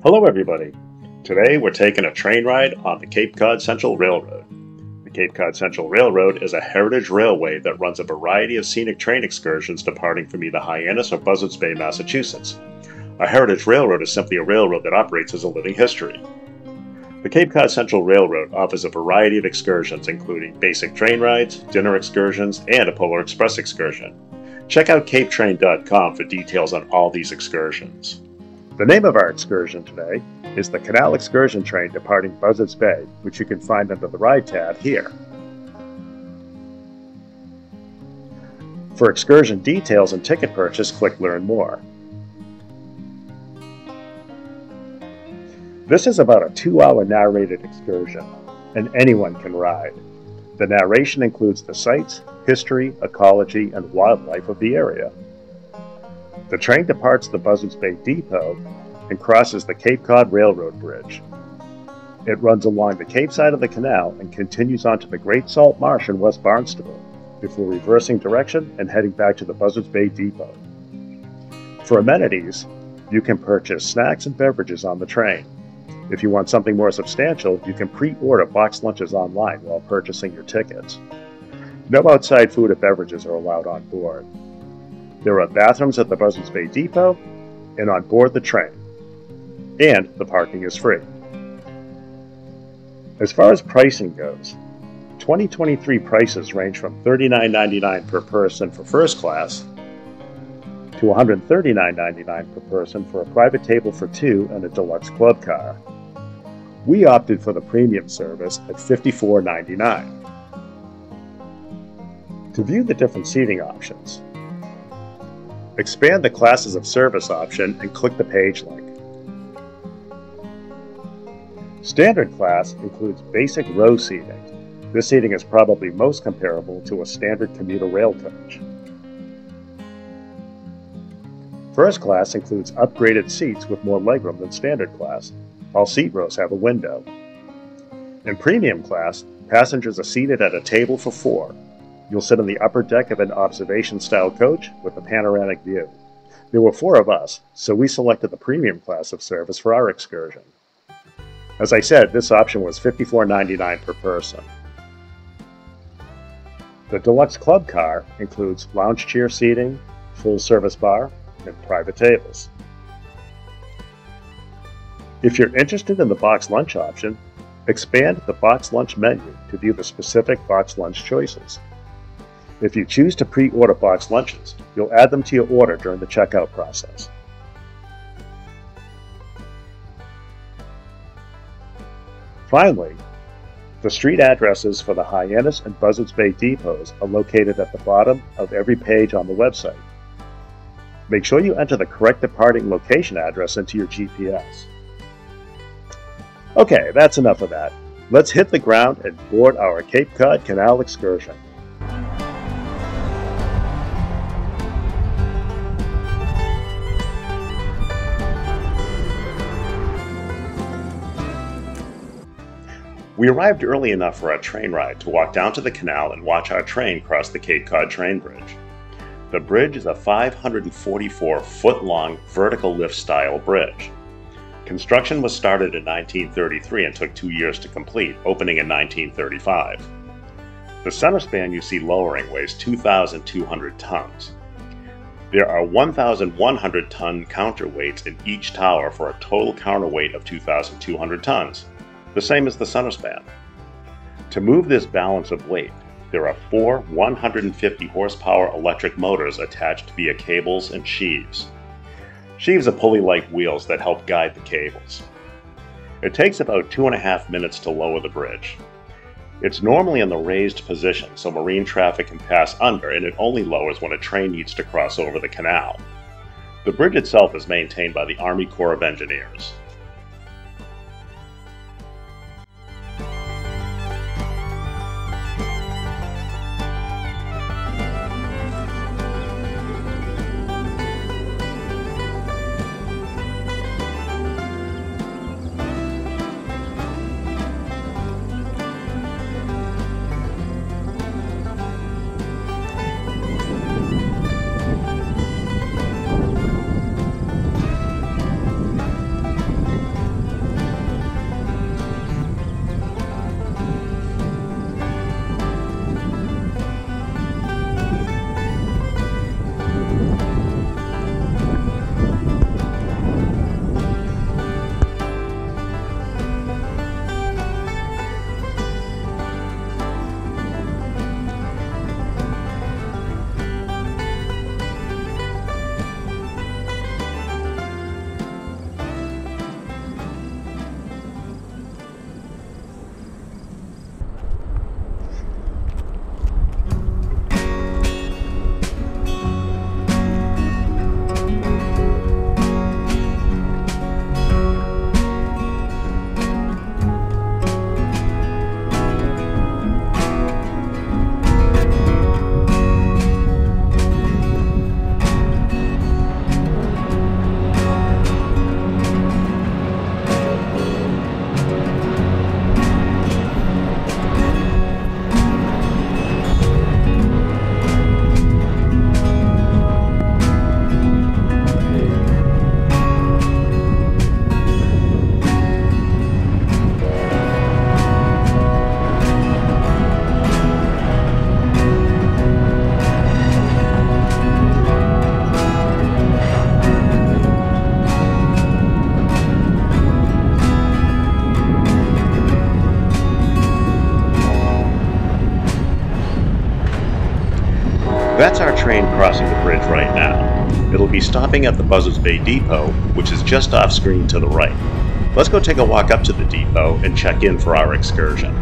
Hello everybody! Today we're taking a train ride on the Cape Cod Central Railroad. The Cape Cod Central Railroad is a heritage railway that runs a variety of scenic train excursions departing from either Hyannis or Buzzards Bay, Massachusetts. A heritage railroad is simply a railroad that operates as a living history. The Cape Cod Central Railroad offers a variety of excursions including basic train rides, dinner excursions, and a Polar Express excursion. Check out capetrain.com for details on all these excursions. The name of our excursion today is the Canal Excursion Train departing Buzzards Bay, which you can find under the Ride tab here. For excursion details and ticket purchase, click Learn More. This is about a 2-hour narrated excursion, and anyone can ride. The narration includes the sights, history, ecology, and wildlife of the area. The train departs the Buzzards Bay Depot and crosses the Cape Cod Railroad Bridge. It runs along the Cape side of the canal and continues onto the Great Salt Marsh in West Barnstable, before reversing direction and heading back to the Buzzards Bay Depot. For amenities, you can purchase snacks and beverages on the train. If you want something more substantial, you can pre-order boxed lunches online while purchasing your tickets. No outside food or beverages are allowed on board. There are bathrooms at the Buzzards Bay Depot and on board the train, and the parking is free. As far as pricing goes, 2023 prices range from $39.99 per person for first class to $139.99 per person for a private table for two and a deluxe club car. We opted for the premium service at $54.99. To view the different seating options, expand the Classes of Service option and click the page link. Standard class includes basic row seating. This seating is probably most comparable to a standard commuter rail coach. First class includes upgraded seats with more legroom than standard class. All seat rows have a window. In premium class, passengers are seated at a table for four. You'll sit on the upper deck of an observation-style coach with a panoramic view. There were four of us, so we selected the premium class of service for our excursion. As I said, this option was $54.99 per person. The deluxe club car includes lounge chair seating, full-service bar, and private tables. If you're interested in the box lunch option, expand the box lunch menu to view the specific box lunch choices. If you choose to pre-order box lunches, you'll add them to your order during the checkout process. Finally, the street addresses for the Hyannis and Buzzards Bay depots are located at the bottom of every page on the website. Make sure you enter the correct departing location address into your GPS. Okay, that's enough of that. Let's hit the ground and board our Cape Cod Canal excursion. We arrived early enough for our train ride to walk down to the canal and watch our train cross the Cape Cod train bridge. The bridge is a 544-foot-long vertical lift-style bridge. Construction was started in 1933 and took 2 years to complete, opening in 1935. The center span you see lowering weighs 2,200 tons. There are 1,100-ton counterweights in each tower for a total counterweight of 2,200 tons, the same as the center span. To move this balance of weight, there are 4 150-horsepower electric motors attached via cables and sheaves. Sheaves are pulley-like wheels that help guide the cables. It takes about 2.5 minutes to lower the bridge. It's normally in the raised position so marine traffic can pass under, and it only lowers when a train needs to cross over the canal. The bridge itself is maintained by the Army Corps of Engineers. our train crossing the bridge right now. It'll be stopping at the Buzzards Bay Depot, which is just off screen to the right. Let's go take a walk up to the depot and check in for our excursion.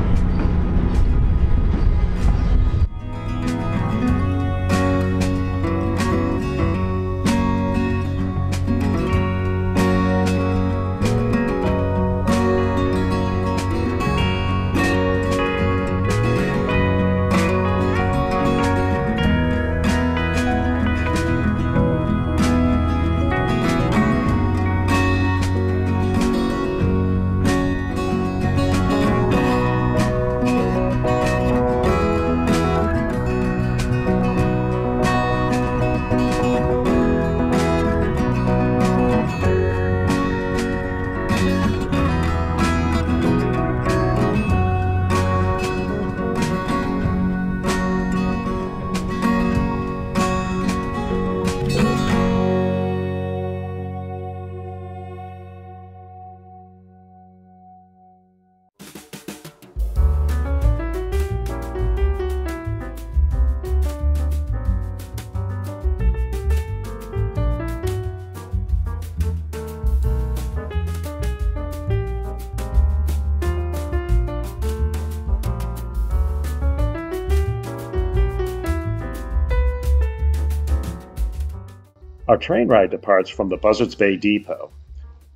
Our train ride departs from the Buzzards Bay Depot.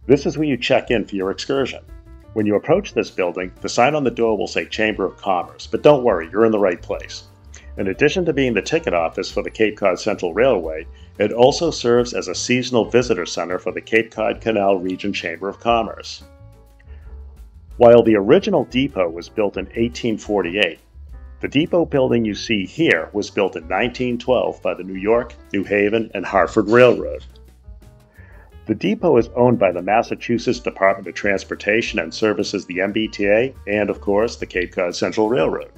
This is where you check in for your excursion. When you approach this building, the sign on the door will say Chamber of Commerce, but don't worry, you're in the right place. In addition to being the ticket office for the Cape Cod Central Railway, it also serves as a seasonal visitor center for the Cape Cod Canal Region Chamber of Commerce. While the original depot was built in 1848, the depot building you see here was built in 1912 by the New York, New Haven, and Hartford Railroad. The depot is owned by the Massachusetts Department of Transportation and services the MBTA and, of course, the Cape Cod Central Railroad.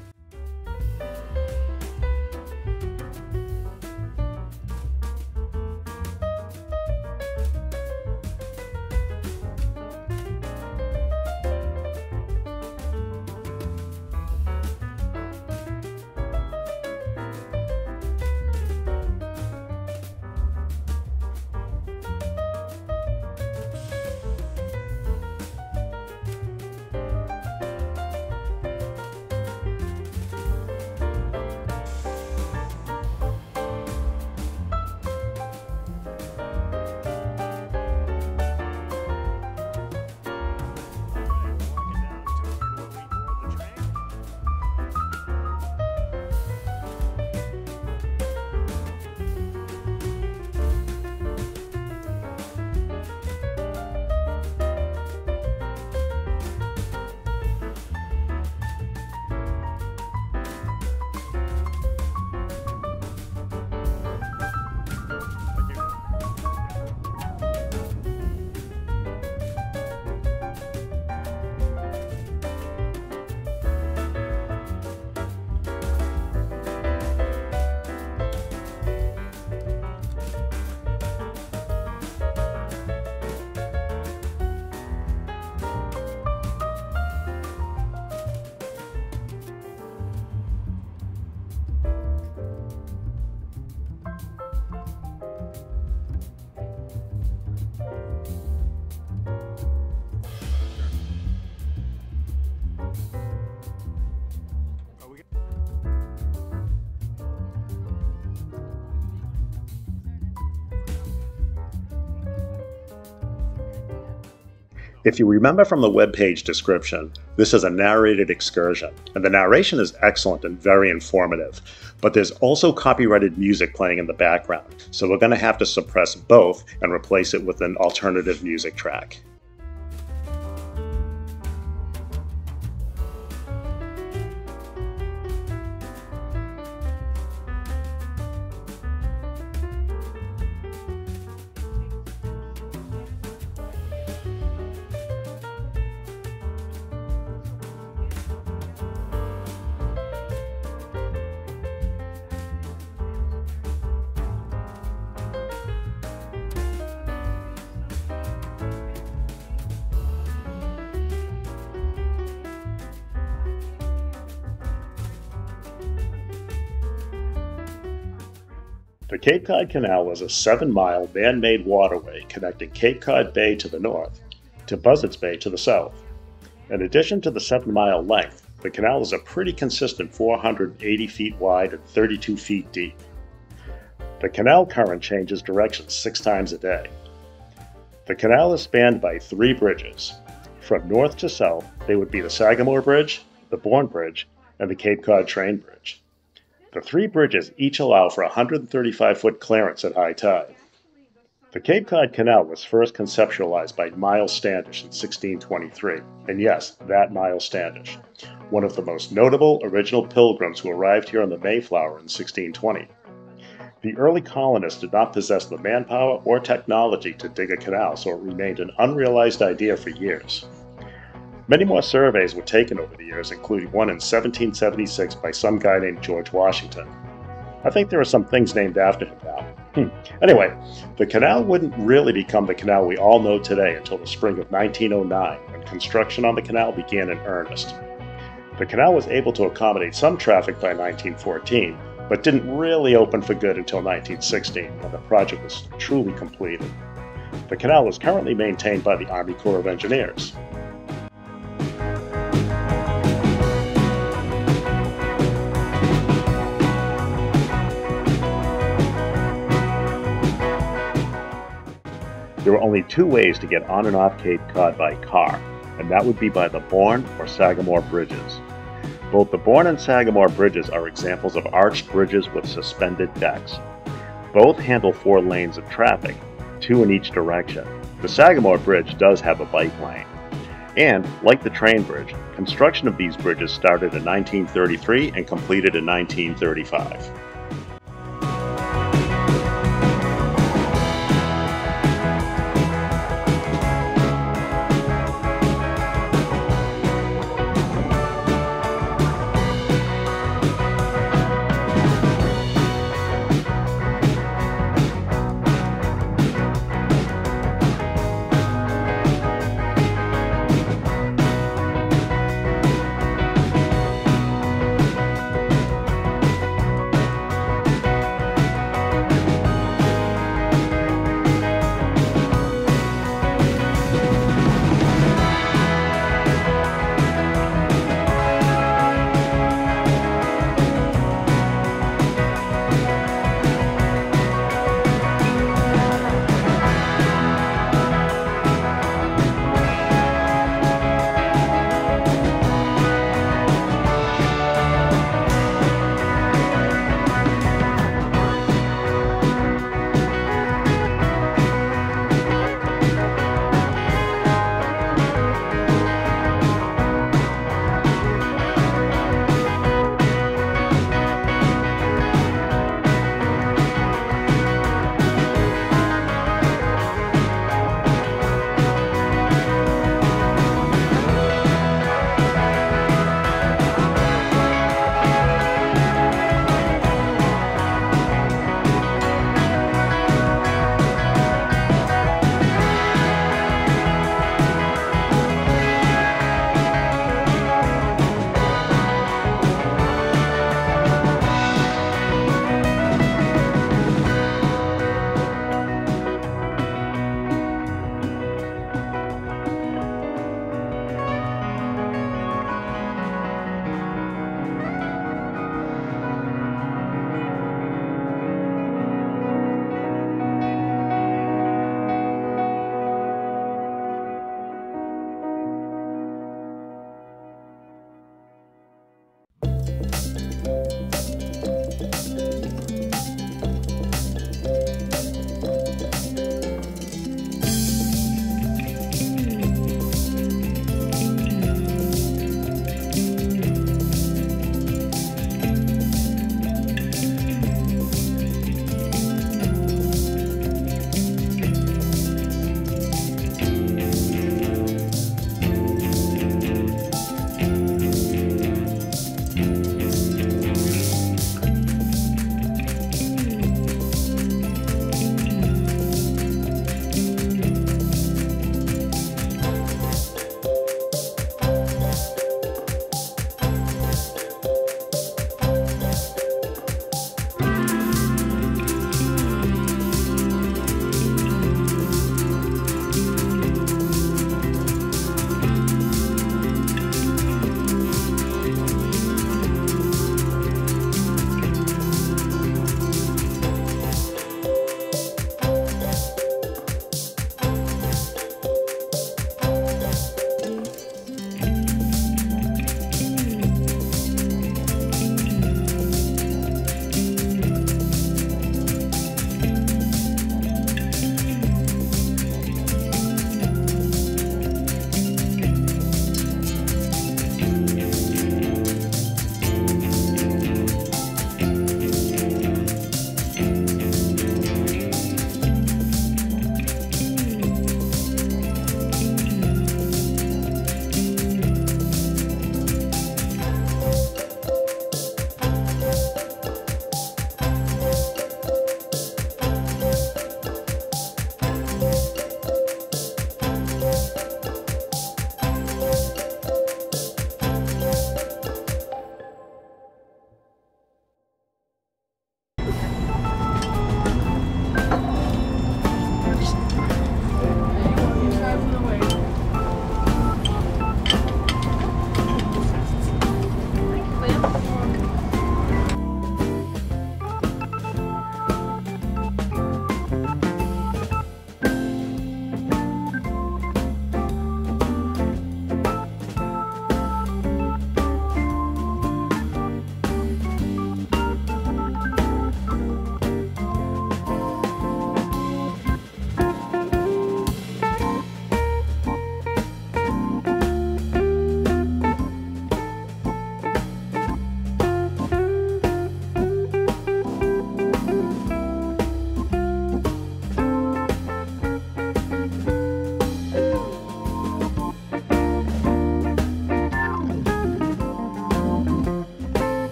If you remember from the webpage description, this is a narrated excursion, and the narration is excellent and very informative, but there's also copyrighted music playing in the background, so we're going to have to suppress both and replace it with an alternative music track. The Cape Cod Canal was a 7-mile man-made waterway connecting Cape Cod Bay to the north to Buzzards Bay to the south. In addition to the 7-mile length, the canal is a pretty consistent 480 feet wide and 32 feet deep. The canal current changes direction 6 times a day. The canal is spanned by 3 bridges. From north to south, they would be the Sagamore Bridge, the Bourne Bridge, and the Cape Cod Train Bridge. The 3 bridges each allow for a 135-foot clearance at high tide. The Cape Cod Canal was first conceptualized by Miles Standish in 1623, and yes, that Miles Standish, one of the most notable original pilgrims who arrived here on the Mayflower in 1620. The early colonists did not possess the manpower or technology to dig a canal, so it remained an unrealized idea for years. Many more surveys were taken over the years, including one in 1776 by some guy named George Washington. I think there are some things named after him now. Anyway, the canal wouldn't really become the canal we all know today until the spring of 1909, when construction on the canal began in earnest. The canal was able to accommodate some traffic by 1914, but didn't really open for good until 1916, when the project was truly completed. The canal is currently maintained by the Army Corps of Engineers. There are only 2 ways to get on and off Cape Cod by car, and that would be by the Bourne or Sagamore bridges. Both the Bourne and Sagamore bridges are examples of arched bridges with suspended decks. Both handle 4 lanes of traffic, 2 in each direction. The Sagamore Bridge does have a bike lane. And, like the train bridge, construction of these bridges started in 1933 and completed in 1935.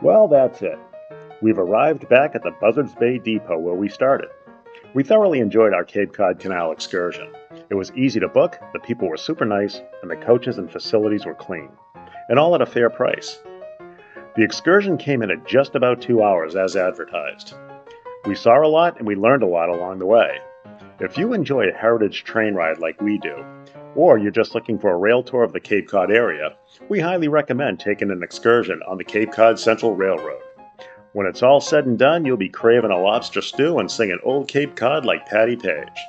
Well, that's it. We've arrived back at the Buzzards Bay Depot where we started. We thoroughly enjoyed our Cape Cod Canal excursion. It was easy to book, the people were super nice, and the coaches and facilities were clean. And all at a fair price. The excursion came in at just about 2 hours as advertised. We saw a lot and we learned a lot along the way. If you enjoy a heritage train ride like we do, or you're just looking for a rail tour of the Cape Cod area, we highly recommend taking an excursion on the Cape Cod Central Railroad. When it's all said and done, you'll be craving a lobster stew and singing Old Cape Cod like Patti Page.